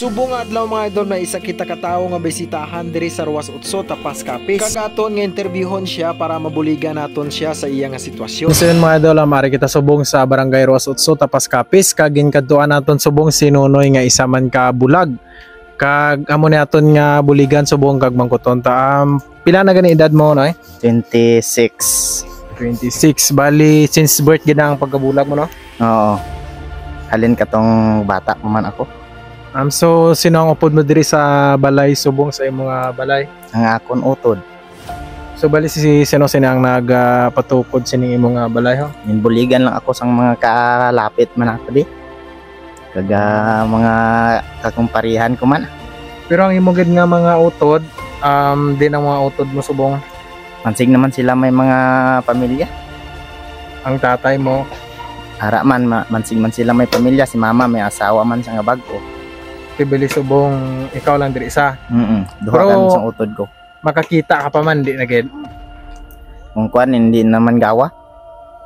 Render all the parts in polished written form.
Subong nga adlaw mga idol na isa kita katawo nga bisitahan diri sa Ruas Utso Tapas Capiz. Kagaton nga interviewon siya para mabuligan naton siya sa iya nga sitwasyon. So yun mga idol, mari kita subong sa Barangay Ruas Utso Tapas Capiz. Kagin kadtuan naton subong si Nonoy nga isa man ka bulag. Kag amo ni aton nga buligan subong kag mangkuton ta. Pila na gani edad mo Noy? 26. 26. Bali since birth gid ang pagkabulag mo no? Oo. Halin katong bata pa man ako. So sino ang upod mo diri sa balay subong sa imong mga balay? Ang akon utod. So bali si sino ang nagpatukod sining imong balay ho? Buligan lang ako sang mga kalapit man ako di. Kaga mga kakumparihan ko man. Pero ang imong gid nga mga utod, din ang mga utod mo subong. Mansig naman sila may mga pamilya. Ang tatay mo, ara man mansig man sila may pamilya, si mama may asawa man sa nga bag-o. Kibili subong ikaw lang diri isa. Duha kami sa utod ko. Makakita ka pa man di na gid. Kung kuan hindi naman gawa.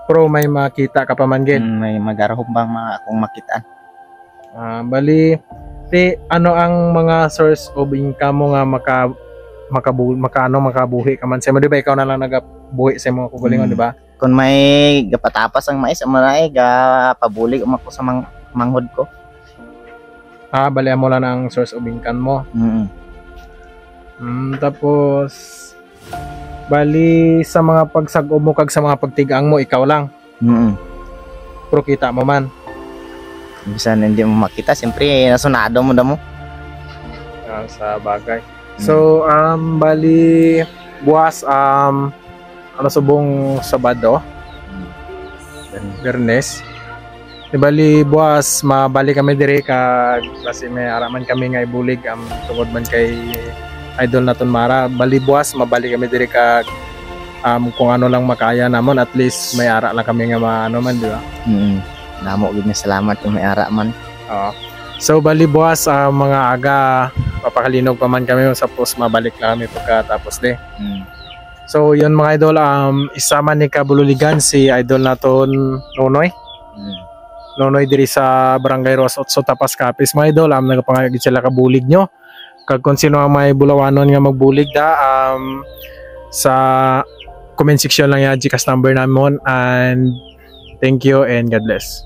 Pero may makita ka pa man gid. May magarahom bang akong makitaan. Bali ano ang mga source of income mo nga makabuhi ka man sa mo, di ba ikaw na lang nagabuhi sa mga kugulingon, di ba? Kung may gapatapas ang mais amo na gapabulig ako sa manghod ko. Bali mo lang ang source of income mo. Tapos bali sa mga pagsag-o mo kag sa mga pagtigang mo ikaw lang. Pero kita mo man. Bisan hindi mo makita, siyempre nasunado mo damo. Sa bagay. So bali buwas ano subong Sabado, Bernes. Bali buwas mabalik kami diri kasi may araman kami nga ibulig tungod man kay idol naton Mara. Bali buwas mabalik kami diri kung ano lang makaya namon, at least may ara lang kami nga maano man, di ba? Namo gid na salamat kung may ara man. So bali buwas mga aga papakalinog pa man kami sa post, mabalik lang kami pagkatapos de. So yun mga idol, isa man ni kabululigan si idol naton Nonoy. Nonoy diri sa Barangay Ruas Utso Tapas Capiz mga idol. Nagapangagid sila kabulig nyo. Kag kung sino ang may bulawanon nga magbulig sa comment section lang yung GCash number namin, and thank you and God bless.